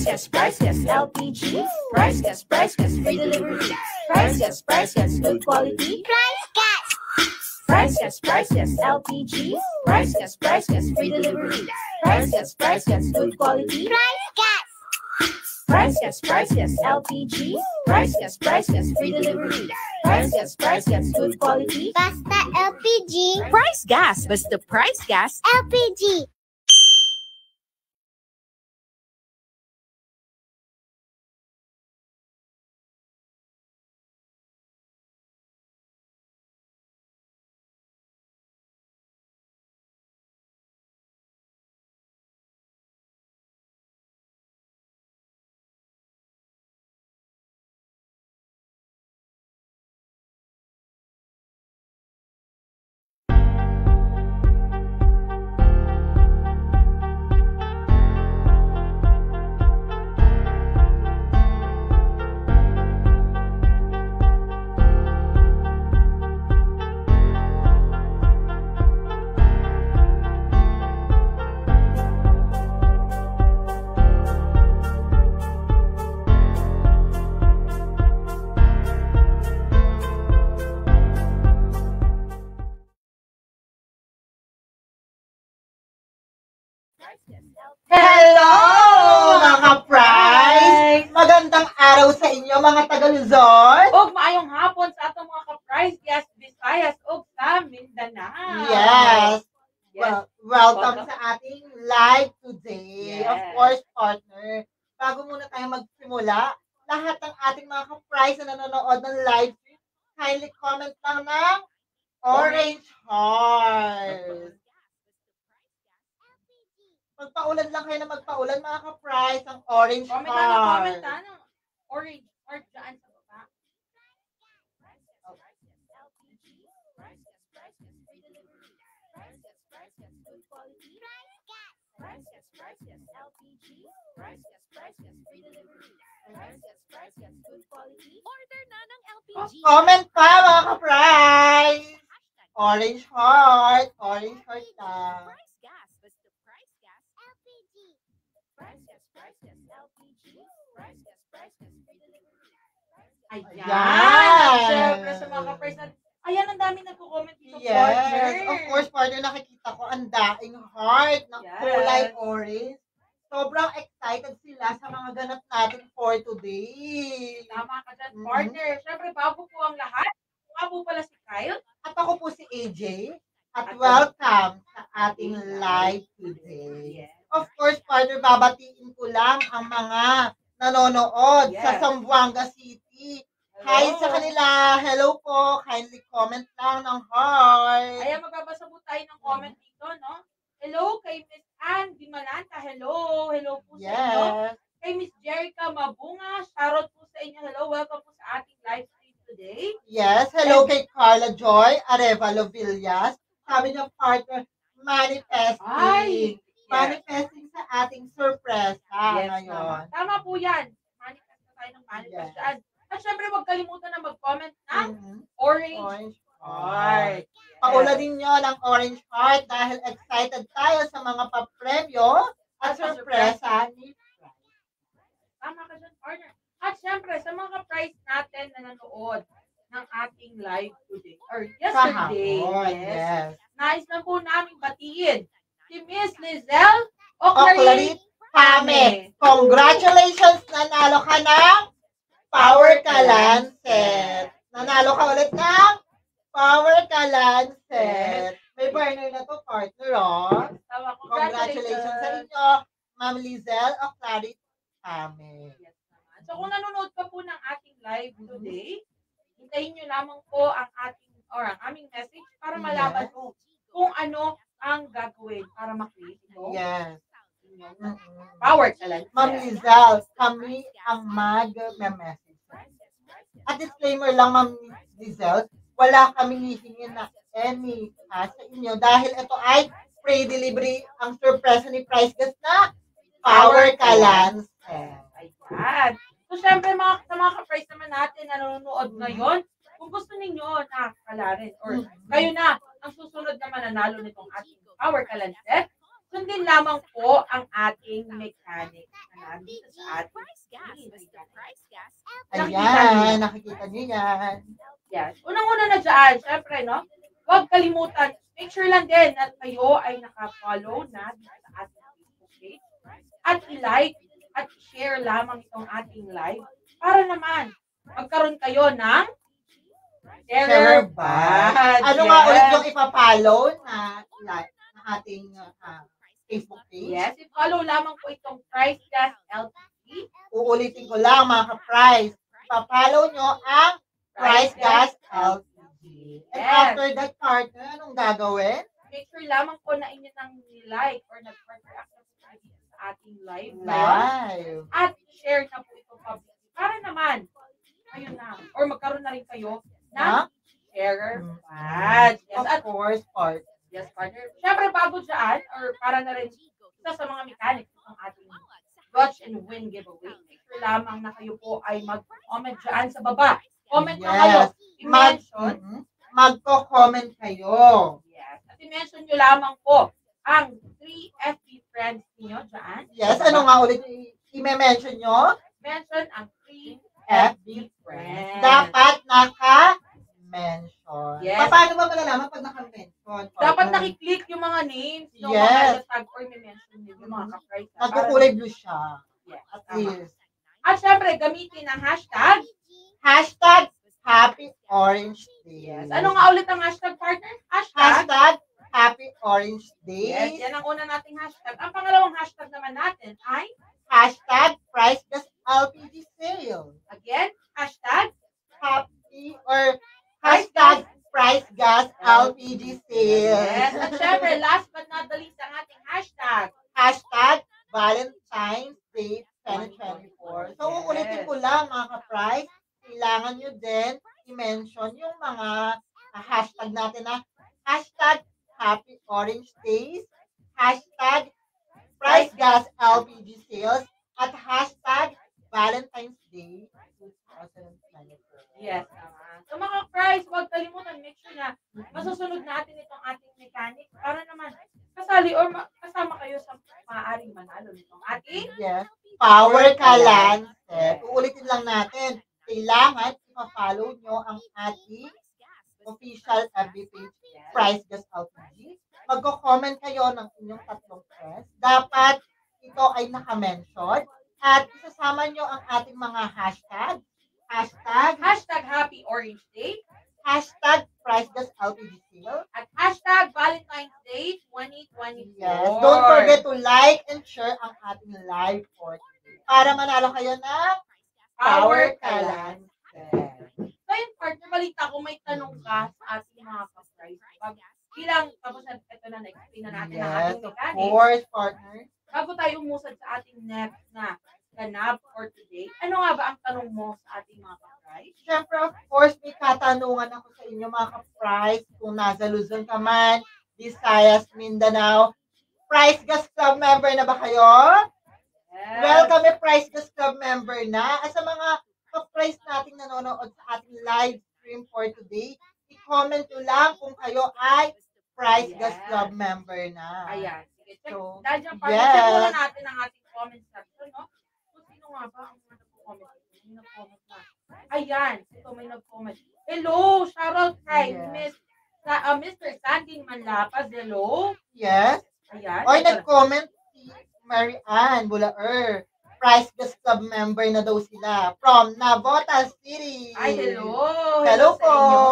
Price Gas LPG. Price Gas, free delivery. Price Gas, good quality. Price Gas LPG. Price Gas, free delivery. Price Gas, good quality. Price Gas LPG. Price Gas, free delivery. Price Gas, good quality. Basta LPG. Price Gas, basta Price Gas LPG. Hello, mga Price! Magandang araw sa inyo, mga taga-Luzon! O maayong hapon sa atong mga ka-Price Gas, Visayas, o sa Mindanao. Yes! Yes. Welcome sa ating live today. Yes. Of course, partner. Bago muna tayo magsimula, lahat ng ating mga ka-Price na nanonood ng live stream, kindly comment lang ng Orange Heart. Magpaulan lang kayo na magpaulan, mga ka-Price, ang Orange Comment Heart. na comment na orange or dyan sa baba. Order na ng LPG. Comment pa, mga ka-Price! Orange Heart. Orange Heart lang. Price Gas, basta Price Gas LPG. Price Gas LPG. Price Gas, free delivery. Ayan. Ayan. Siyempre sa mga ka-Price natin. Ayan, ang dami nagko-comment dito, Yes, partner. of course, partner, nakikita ko ang daing heart ng Yes. kulay orange. Sobrang excited sila sa mga ganap natin for today. Tama ka dyan, Mhm. partner. Siyempre, bago po ang lahat. Nga po pala si Kyle. At ako po si AJ. At At welcome sa ating live today. Yes. Of course, partner, babatiin ko lang ang mga nanonood sa Yes. Zamboanga City. Hi sa kanila. Hello po. Kindly comment lang ng heart. Ayan, magbabasa po tayo ng comment dito, no? Hello kay Miss Ann Dimalanta. Hello. Hello po sa inyo. Yes. Kay Miss Jerica Mabunga. Shoutout po sa inyo. Hello. Welcome po sa ating live stream today. Yes. Hello kay Carla Joy Arevalo Villas. Sabi niya, partner, manifesting. Ay! Yes. Manifesting sa ating surprise Yes, ngayon. tama po yan. Manifest na tayo ng manifest Yes. dyan. At syempre, huwag kalimutan na mag-comment ng Mhm. orange Orange heart. heart. Paulanin nyo ng orange heart dahil excited tayo sa mga papremyo at sorpresa ni Tama ka dyan, partner. At syempre, sa mga price natin na nanood ng ating live today, or yesterday, kahapon. yes, Yes. nais na po namin batiin si Miss Lizelle Oclarit Pame. Congratulations! Nanalo ka ng Power Kalan set. Nanalo ka ulit ng Power Kalan set. May burner na to, partner, oh. Tawa, Congratulations sa inyo, Ma'am Lizelle Oclarit Pame. Yes, naman. So kung nanonood ka po ng ating live today, hintayin nyo lamang po ang ating or ang aming message para malaman po kung ano ang gagawin para makreate ito. Yes. Power Kalan. Ma'am Lizelle, kami ang mag-message. At disclaimer lang, Ma'am Lizelle, wala kaming hihingi na any cash sa inyo dahil ito ay free delivery ang surprise ni Price Gas na Power Kalan set. Ayan. So, syempre, sa mga ka-price naman natin na nanonood ngayon, kung gusto ninyo na kalarin or kayo na ang susunod na mananalo nitong ating Power Kalan set, so sundin lamang po ang ating mechanic na nandito sa ating screen. Ayan, nakikita niyo yan. Yes. Unang-una na dyan, syempre, no? Huwag kalimutan, make sure lang din na kayo ay naka-follow na dito sa ating Facebook page. At i-like at share lamang itong ating live para naman magkaroon kayo ng Share share badge. Ano nga ulit yung ipapollow na ating Facebook page? Yes, i-follow lamang po itong Price Gas LTD. Uulitin ko lang mga ka-price. Ipapollow nyo ang Price Gas LTD. And Yes. after that partner, anong gagawin? Make sure lamang po na inyo nang like or nag-react sa ating live ngayon. Live. At share na po ito publicly. Para naman, ayun na, or magkaroon na rin kayo ng share badge. Yes, Of at course, part. yes, partner. Siyempre, bago dyan, or para na rin isa sa mga mechanics ng ating Watch and Win giveaway. Make sure lamang na kayo po ay mag-comment dyan sa baba. Comment na kayo. Yes. I-mention. Magko-comment kayo. Yes. At i-mention nyo lamang po ang 3 FB friends niyo dyan. Yes, ano nga ulit i-mention nyo? Mention ang 3 FB friends. Dapat naka-mention. Yes. Paano ba malalaman pag naka-mention? Dapat nakiklik yung mga names ng Yes. mga tag or i-mention nyo yung mga ka-price. Nagkukulay blue siya. Yes. At Tama. least. At syempre, gamitin ang hashtag. Hashtag Happy Orange Day. Yes. Ano nga ulit ang hashtag, partner? Hashtag. Hashtag Happy Orange Day. Yes, yan ang una nating hashtag. Ang pangalawang hashtag naman natin ay, Hashtag Price Gas LPG Sale. again, hashtag. Happy or hashtag Price Gas LPG Yes. Sale. At syempre, last but not the least, ang ating hashtag. Hashtag Valentine's Day 2024. So, Yes. uulitin ko lang mga ka-price, kailangan nyo din i-mention yung mga hashtag natin na hashtag Happy Orange Days, hashtag Price Gas LPG Sales, at hashtag Valentine's Day 2024. Yes, tama. So mga price, huwag kalimutan, make sure na masusunod natin itong ating mechanic para naman kasali or kasama kayo sa maaaring manalo nitong ating Yes. Power Kalanset. Uulitin lang natin. Kailangan ipa-follow nyo ang ating official FB page, Price Gas LPG. Magko-comment kayo ng inyong tatlong press. Dapat ito ay naka-mention. At isasama nyo ang ating mga hashtag. hashtag Happy Orange Day Hashtag Price Gas LPG Sale. at hashtag Valentine's Day 2024. Yes. Don't forget to like and share ang ating live for today. Para manalo kayo ng Power Kalanset. So yun, partner, balita ko may tanong ka sa ating mga ka-price. Bilang, tapos ito na, na-explain na natin ang Yes, ating of mechanic. course, partner. Bago tayo umusad sa ating next na ganap for today, ano nga ba ang tanong mo sa ating mga ka-price? Siyempre, of course, may katanungan ako sa inyo mga ka-price. Kung nasa Luzon ka man, Visayas, Mindanao, Price Gas Club member na ba kayo? Yes. Welcome, Price Gas Club member na. At sa mga ka-price nating nanonood sa ating live stream for today, i-comment nyo lang kung kayo ay Price Gas Yes. Club member na. Ayan. Sige, check. So, Dahil dyan, partner, yes. check muna natin ang ating comment section, no? Kung sino nga ba ang mga nag-comment? May nag-comment na. Ayan. Ito may nag-comment. Hello! Shoutout kay Yes. Mr. Sandy Manlapas. Hello! Yes. Ayan. Oy, nag-comment si Mary Ann Bulaer. Price Gas Club member na daw sila from Navotas City. Ay, hello! Hello sa po. inyo.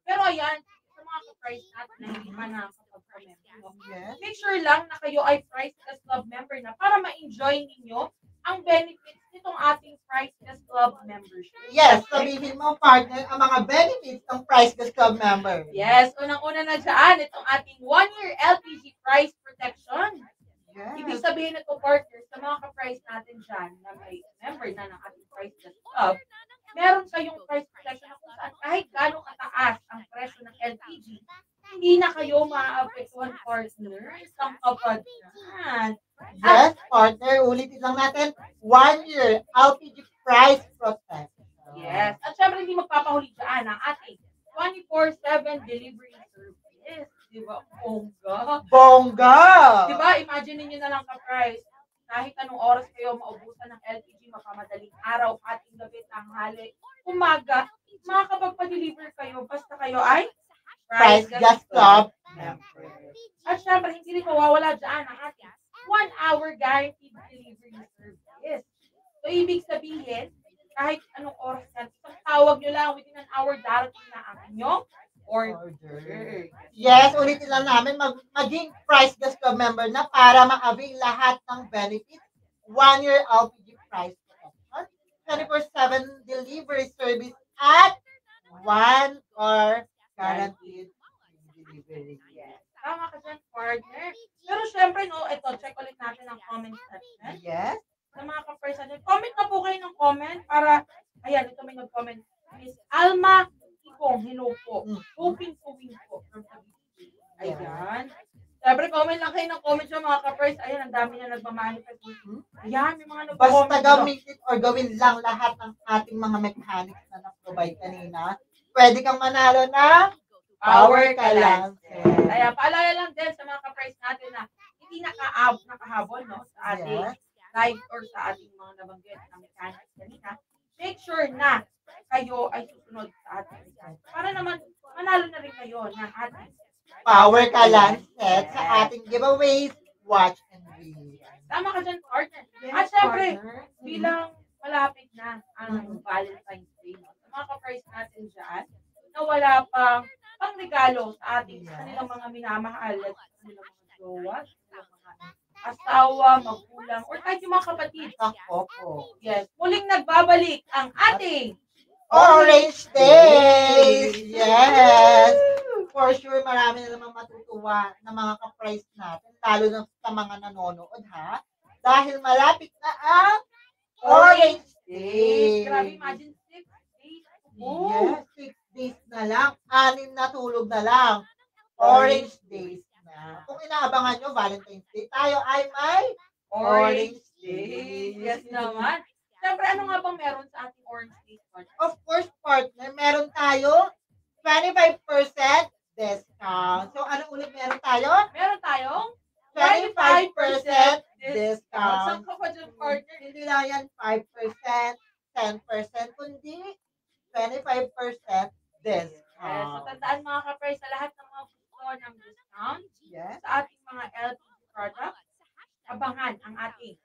Pero ayan, sa mga ka-price natin na hindi pa nakakapag-member, no? Yes. Make sure lang na kayo ay Price Gas Club member na para ma-enjoy ninyo ang benefits nitong ating Price Gas Club membership. Yes, sabihin mo, partner, ang mga benefits ng Price Gas Club member. Yes, unang-una na dyan, itong ating 1-year LPG price protection. Ibig Yes. sabihin nito, partners, sa mga ka-price natin dyan na may member na ng ating Price Gas Club, meron kayong price protection na kung saan kahit gano'ng kataas ang presyo ng LPG, hindi na kayo maaapektuhan, partners, ang kapag dyan. Yes, partner, ulitin lang natin, 1-year LPG price protection. Yes. At syempre, hindi magpapahuli dyan ang ating 24/7 delivery service. Di ba? Bongga. Bongga! Di ba? Imagine niyo na lang ka-price. Kahit anong oras kayo maubusan ng LPG, mapamadaling araw, ating gabi, tanghali, umaga, makakapagpa-deliver kayo basta kayo ay Price Gas Club. At syempre, hindi rin mawawala dyan ang ating 1-hour guaranteed delivery service. So, ibig sabihin, kahit anong oras yan, isang tawag nyo lang, within an hour, darating na ang inyong order. Yes, ulitin lang namin, maging Price Gas Club member na para ma-avail lahat ng benefits. 1-year LPG price protection, 24/7 delivery service, at 1-hour guaranteed delivery. Yes. Tama ka dyan, partner. Pero syempre, no, ito, check ulit natin ang comment section. Yes. Sa mga ka-person natin. Comment na po kayo ng comment para, ayan, ito may nag-comment. Miss Alma Ikong, hello po. Hoping to win po. Ayan. Siyempre, comment lang kayo ng comment sa mga ka-first. Ayan, ang dami na nagmamanifest. Ayan, may mga nag-comment. Basta gamitin or gawin lang lahat ng ating mga mechanics na na-provide kanina. Pwede kang manalo na power ka lang. Kaya paalala lang din sa mga ka-price natin na hindi nakahabol no, sa ating live or sa ating mga nabanggit na mechanics kanina. Make sure na kayo ay susunod sa ating mechanics. Para naman manalo na rin kayo ng ating Power ka lang set sa ating giveaways, watch and read. Tama ka dyan, partner. At syempre, bilang malapit na ang Valentine's Day, no, sa mga ka-price natin dyan, na wala pang pangregalo sa ating kanilang mga minamahal at kanilang mga jowa, kanilang mga asawa, magulang, or kahit yung mga kapatid. Ako po. Yes, muling nagbabalik ang ating Orange Days! Yes! For sure, marami na naman matutuwa ng mga ka-price natin, lalo na sa mga nanonood, ha? Dahil malapit na ang Orange Days! Grabe, imagine 6 days. Yes, 6 days na lang. 6 na tulog na lang. Orange Days na. Kung inaabangan nyo, Valentine's Day, tayo ay may Orange Days. Yes naman. Siyempre, ano nga bang meron sa ating Orange Days? Of course, partner, meron tayo 25% discount. So, ano ulit meron tayo? Meron tayong 25% Saan discount. ka pa dyan, partner? Hindi lang yan 5%, 10%, kundi 25% Yes. So, discount. tandaan mga ka-price sa lahat ng mga gusto ng discount Yes. sa ating mga LPG products. Abangan ang ating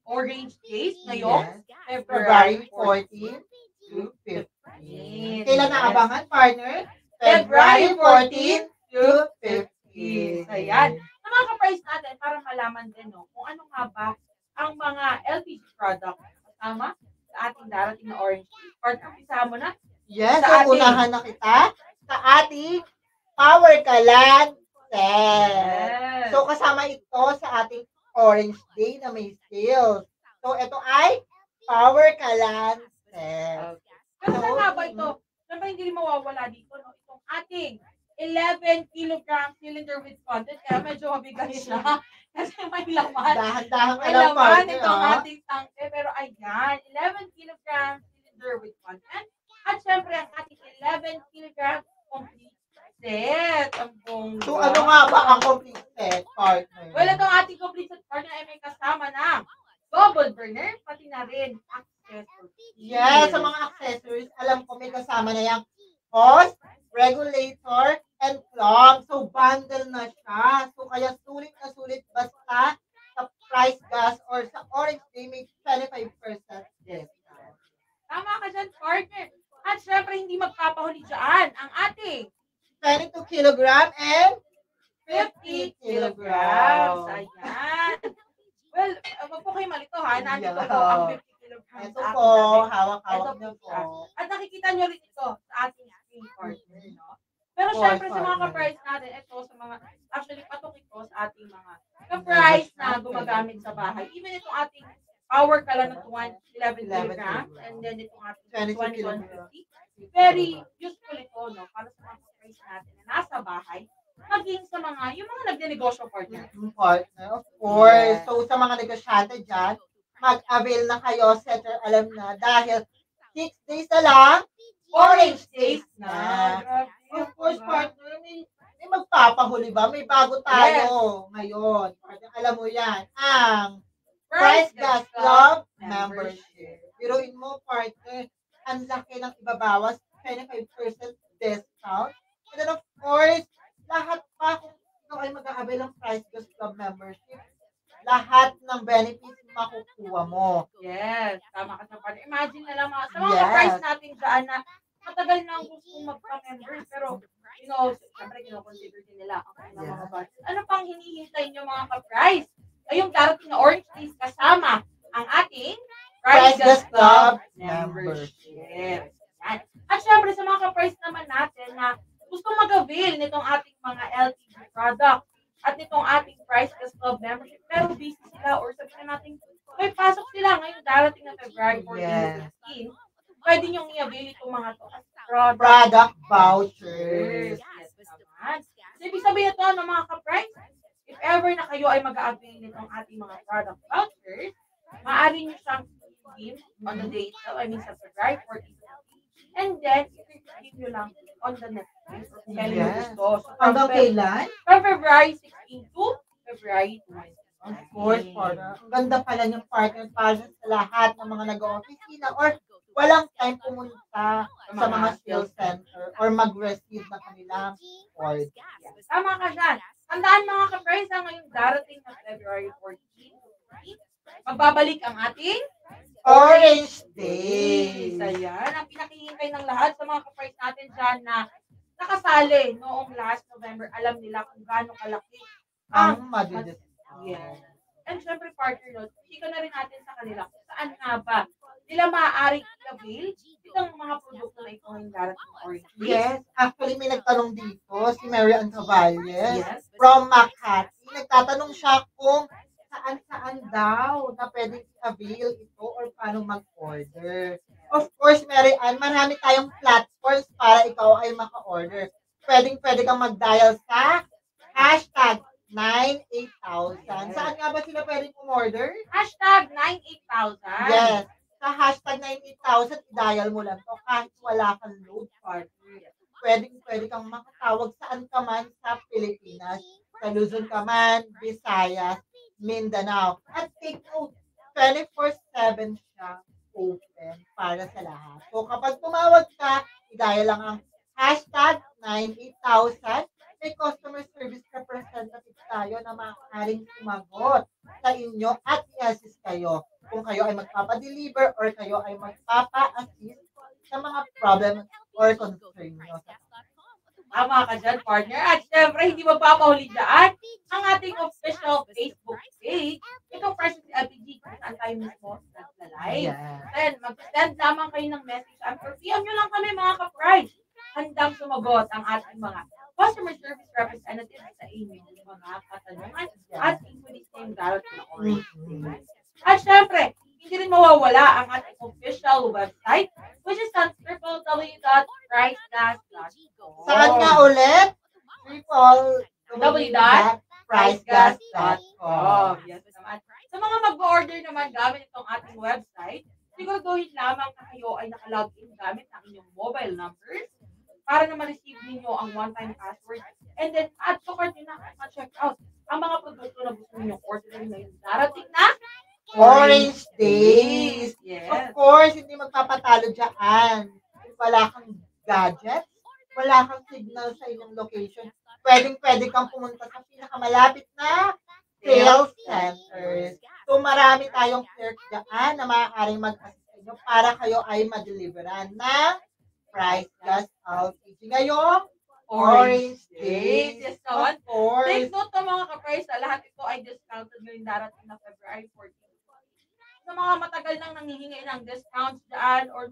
Orange Days ngayong February February 14 to 15. 14. Kailan na abangan, partner? February February 14 to 15. 15. Ayan. Sa mga ka-price natin, para malaman din no, kung ano nga ba ang mga LPG products kasama sa ating darating na Orange Days. Partner, umpisa mo na. Yes, Sa so ating- unahan na kita sa ating Power Kalan set. So kasama ito sa ating Orange Day na may sales. So ito ay Power Kalan set. Pero saan nga ba ito? Siyempre hindi rin mawawala dito, no? Itong ating 11 kilogram cylinder with content. Kaya medyo mabigat siya. Kasi may laman. Dahan-dahan ka May lang, laman partner. itong ha? ating tangke. Pero ayan, 11 kilogram cylinder with content. At syempre ang ating 11 kilogram complete set. Ang bongga. So ano nga ba ang complete set, partner? Well, itong ating complete set partner ay may kasama ng double burner, pati na rin accessories. Yes, sa mga accessories, alam ko may kasama na yung hose, regulator, and plug. So, bundle na siya. So, kaya sulit na sulit basta sa Price Gas or sa Orange Day may 25% discount. Tama ka dyan, partner. At syempre, hindi magpapahuli dyan ang ating 22 kilogram and 50 kilograms. Ayan. Well, wag po kayo malito ha. Nandito po ang 50 kilograms. Ito sa po, ating dati. hawak-hawak Ito niyo po po. siya. At nakikita nyo rin ito sa ating screen partner. No? Pero Of syempre course, sa mga partner. ka-price natin, ito sa mga, actually patok ito sa ating mga ka-price na gumagamit sa bahay. Even itong ating power kala na 11 kilograms and then itong ating 22 2150. Very useful ito, no? Para sa mga ka-price natin na nasa bahay, maging sa mga, yung mga nagnenegosyo partner. Partner, of course. Yes. So, sa mga negosyante dyan, mag-avail na kayo, setter, alam na, dahil 6 days na lang, Orange Days na. Grabe. Of course, Diba? partner, may magpa mapapahuli ba? May bago tayo ngayon. Alam mo yan, ang Price Gas Club membership. Biruin mo, partner, ang laki ng ibabawas, 25% discount. And then of course, lahat pa kung ikaw ay mag-a-avail ng Price Gas Club membership, lahat ng benefits makukuha mo. Yes, tama ka sa partner. Imagine na lang sa mga Yes. price natin dyan na matagal na ang gusto magpa-member pero syempre kinoconsider din nila ang kanilang mga budget. Ano pang hinihintay nyo mga ka-price? Ay yung darating na Orange Days kasama ang ating Price Gas Club membership. Yan. At syempre sa mga ka-price naman natin na gusto mag-avail nitong ating mga LPG product at nitong ating Price Gas Club membership pero busy sila or sabihin natin may pasok sila ngayong darating na February 14 Yes. 16, pwede nyo i-avail itong mga to as Product vouchers. Yes, naman. So, ibig sabihin ito ng mga ka-price, if ever na kayo ay mag-a-avail nitong ating mga product vouchers, maaari nyo siyang i-redeem on the day itself, I mean sa February 14. And then, i-redeem nyo lang on the next day. Or kung kailan nyo Yes. gusto. So, Hanggang kailan? from February 16 to February 20. Of course, partner. Ang ganda pala ng partner para sa lahat ng mga nag-o-opisina or walang time pumunta sa mga sales center or mag-receive ng kanilang order. Tama ka dyan. Tandaan mga ka-price, ngayong darating na February 14, magbabalik ang ating Orange Days. Ayan, ang pinakihintay ng lahat sa mga ka-price natin dyan na nakasali noong last November, alam nila kung gaano kalaki Ang madidiscount. Yes. And syempre, partner, no, chika na rin natin sa kanila kung saan nga ba nila maaaring i-avail itong mga produkto na ito ngayong darating Orange Days. Yes, actually may nagtanong dito, si Mary Ann Cavalles Yes. from Makati. Nagtatanong siya kung saan-saan daw na pwedeng i-avail ito or paano mag-order. Of course, Mary Ann, marami tayong platforms para ikaw ay maka-order. Pwedeng-pwede kang mag-dial sa hashtag 98,000. Saan nga ba sila pwedeng umorder? Hashtag 98,000. Yes. Sa hashtag 98,000, i-dial mo lang to kahit wala kang load partner. Pwedeng kang makatawag saan ka man sa Pilipinas. Sa Luzon ka man, Visayas, Mindanao. At take note, 24/7 siya open para sa lahat. So kapag tumawag ka, i-dial lang ang hashtag 98,000. May customer service representative tayo na maaaring sumagot sa inyo at i-assist kayo kung kayo ay magpapadeliver or kayo ay magpapa-assist sa mga problem or concern nyo. Tama ka dyan, partner. At syempre, hindi magpapahuli dyan ang ating official Facebook page. Itong Price Gas LPG kung saan tayo mismo nagla-live. Yeah. Then, mag-send lamang kayo ng message. Or PM nyo lang kami mga ka-price. Handang sumagot ang ating mga customer service representative sa inyong mga katanungan at inquiries ngayong darating na Orange Days. At syempre, hindi rin mawawala ang ating official website which is on www.pricegas.com. Saan nga ulit? www.pricegas.com. Yes, naman. Sa mga mag-order naman gamit itong ating website, siguraduhin lamang na kayo ay nakalogin gamit ang inyong mobile numbers para na ma-receive ninyo ang one-time password and then add to cart nyo na at ma-check out ang mga produkto na gusto ninyong orderin ngayon. Darating na Orange Days. Yes. Of course, hindi magpapatalo dyan. Kung wala kang gadgets, wala kang signal sa inyong location, pwedeng-pwede kang pumunta sa pinakamalapit na sales centers. So marami tayong clerks dyan na maaaring mag-assist sa inyo para kayo ay ma-deliveran ng Price Gas LPG. Ngayong Orange Days. Yes, naman. Of course. Take note ng mga ka-price na lahat ito ay discounted ngayong darating na February 14. Sa mga matagal nang nangihingi ng discounts dyan or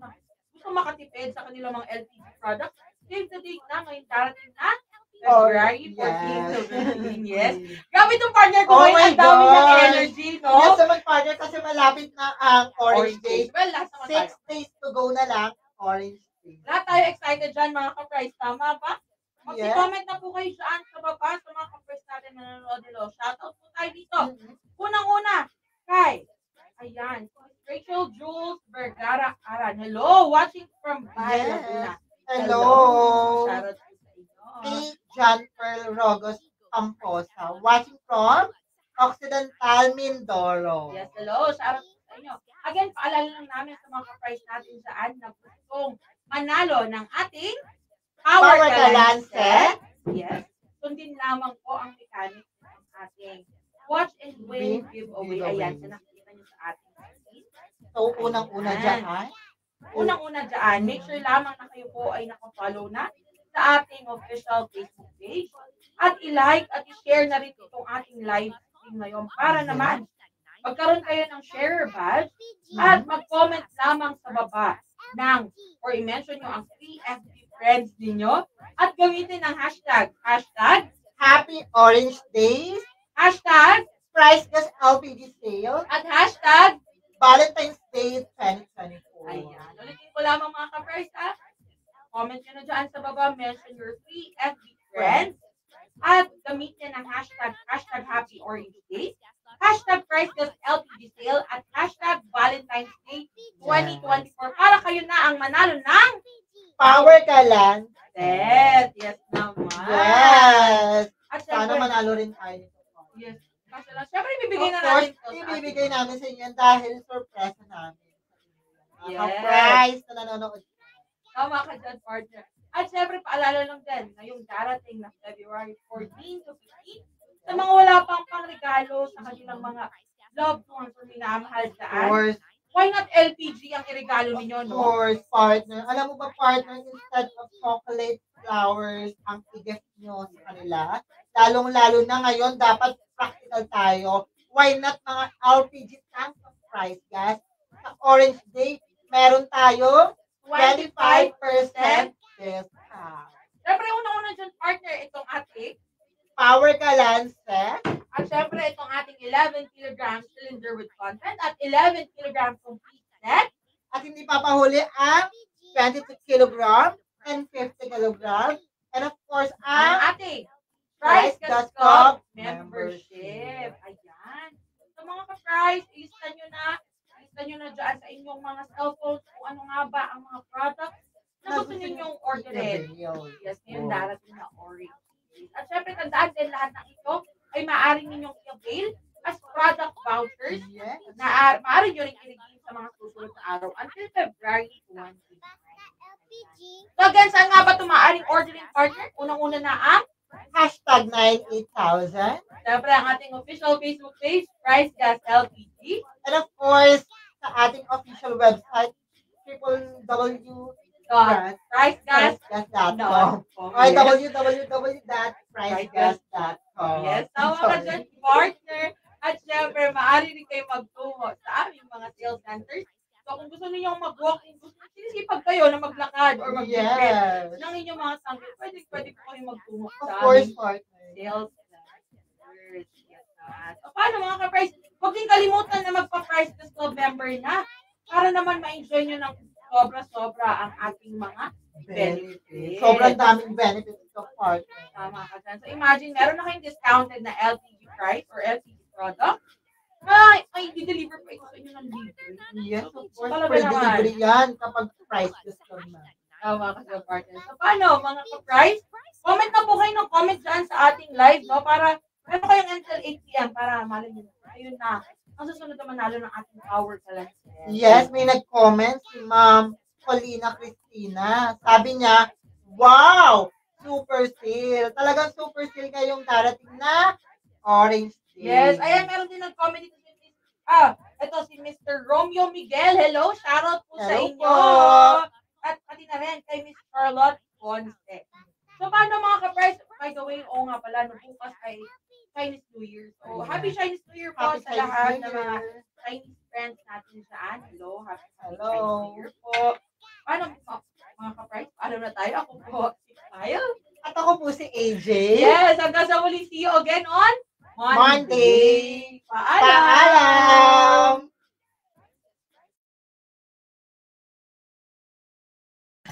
gusto makatipid sa kanilang mga LPG products, save the date na ngayong darating na February 14 to 15. Yes. Grabe itong partner ko Oh ngayon. my Ang dami ng God. energy, no? Yes, naman partner kasi malapit na ang Orange Days. Well, last naman tayo. 6 days to go na lang, Orange Days. Lahat tayo excited dyan, mga ka-price. Tama ba? Yes. Mag-comment na po kayo dyan sa baba sa mga ka-price natin na nanonood nilo. Shoutout po tayo dito. Unang-una, kay, ayan, Rachel Jules Vergara Aran. Hello, watching from Bahay Yes. Laguna. Hello. Shoutout po sa inyo. Kay John Pearl Rogos Camposa, watching from Occidental Mindoro. Yes, hello. Shout out sa inyo. Again, paalala lang namin sa mga ka-price natin saan na gustong manalo ng ating Power Power Galan Galan set. Yes. Sundin lamang po ang mechanics ng ating Watch and Win giveaway. Ayan, na nakikita nyo sa ating screen. So, unang-una dyan, Unang-una dyan, make sure lamang na kayo po ay nakafollow na sa ating official Facebook page. At i-like at i-share na rin itong ating live stream ngayon para naman magkaroon kayo ng share badge at mag-comment lamang sa baba ng or i-mention nyo ang 3 FB friends ninyo at gamitin ang hashtag Happy Orange Days, hashtag Price Gas LPG Sale, at hashtag Valentine's Day 2024. ayan. Ulitin ko lamang mga ka-price ha. Comment nyo na dyan sa baba, mention your 3 FB friends at gamitin ang hashtag Happy Orange Days, hashtag Price Gas LPG Sale at hashtag Valentine's Day 2024 para kayo na ang manalo ng Power Galan. set. Yes naman. Yes. At Sana syempre, manalo rin tayo nito. yes. Kasi lang, syempre ibibigay na Of course, natin to sa ibibigay ating- namin sa inyo yan dahil surprise namin. Yes. Prize na nanonood. Tama ka dyan, partner. At syempre, paalala lang din, ngayong darating na February 14 to 15, sa mga wala pang pangregalo sa kanilang mga loved ones or minamahal Of daan, course, why not LPG ang iregalo ninyo, of no? course, partner. Alam mo ba, partner, instead of chocolate flowers ang i-gift nyo sa kanila, lalong-lalo na ngayon, dapat practical tayo. Why not mga LPG tanks of price gas? Sa Orange Day, meron tayo 25% discount. Syempre, unang-una dyan, partner, itong ating, Power Galan set. at syempre, itong ating 11 kg cylinder with content at 11 kg complete set. At hindi papahuli ang 22 kilogram and 50 kilogram. And of course, Ang ang ating Price Price Gas Gas Club Club membership. Ayan. So mga ka-price, ilista nyo na dyan sa inyong mga cellphones kung ano nga ba ang mga products na gusto ninyong orderin. Yes, ngayon darating na Orange. At syempre, tandaan din lahat ng ito ay maaaring ninyong i-avail as product vouchers Yes. na maaari nyo rin i-redeem sa mga susunod na araw until February 20. So again, saan nga ba ito maaaring ordering partner? Unang-una na ang Hashtag 98,000. syempre ang ating official Facebook page, Price Gas LPG. And of course, sa ating official website, Pricegas.com. www.pricegas.com or www.pricegas.com. Yes, tama ka dyan, partner. At syempre, maaari rin kayo magtungo sa aming mga sales centers. So kung gusto niyo mag-walk-in, sinisipag kayo na maglakad or mag-visit Yes. ng inyong mga sample, pwede po kayo magtungo Of sa course, aming partner. sales centers. Yes, so paano mga ka-price? Huwag din kalimutan na magpa-Price Gas Club member na para naman ma-enjoy nyo ng sobra-sobra ang ating mga benefits. Sobrang daming benefits of partner. Tama ka dyan. So imagine, meron na kayong discounted na LPG price or LPG product. Ay, i-deliver po ito sa inyo ng libre. Yes, of course. Talaga Free naman. delivery yan kapag price discount na. Tama ka dyan, partner. So paano, mga ka-price? Comment na po kayo ng comment dyan sa ating live, no? Para meron kayong until 8 p.m. para malay nyo. Ayun na. Ang susunod na manalo ng ating Power Galan. Yes, may nag-comment si Ma'am Paulina Cristina. Sabi niya, wow! Super sale. Talagang super sale ngayong darating na Orange Day. Yes, ayan, meron din nag-comment dito si ito si Mr. Romeo Miguel. Hello, shoutout po sa Hello inyo. po. At pati na rin kay Miss Charlotte Ponce. So, paano mga ka-price? By the way, oo nga pala, no, bukas ay Chinese New Year. So, Happy Chinese New Year po Happy sa Chinese lahat New ng mga Year. Chinese friends natin dyan. Hello, happy Hello. Chinese New Year po. Paano mga ka-price? Paano na tayo? Ako po, si Kyle. At ako po si AJ. Yes, hanggang sa muli, see you again on Monday. Paalam! Paalam!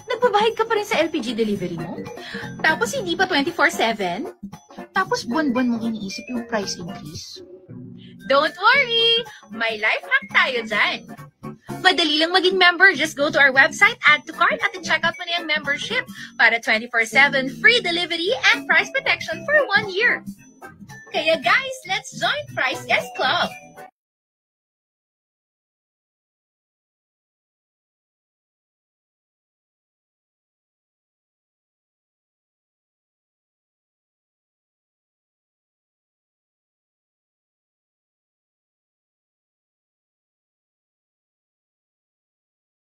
Nagbabayad ka pa rin sa LPG delivery mo? Tapos hindi pa 24/7? Tapos buwan-buwan mong iniisip yung price increase? Don't worry! May life hack tayo dyan! Madali lang maging member. Just go to our website, add to cart, at check out mo na yung membership para 24/7 free delivery and price protection for 1 year. Kaya guys, let's join Price Guest Club!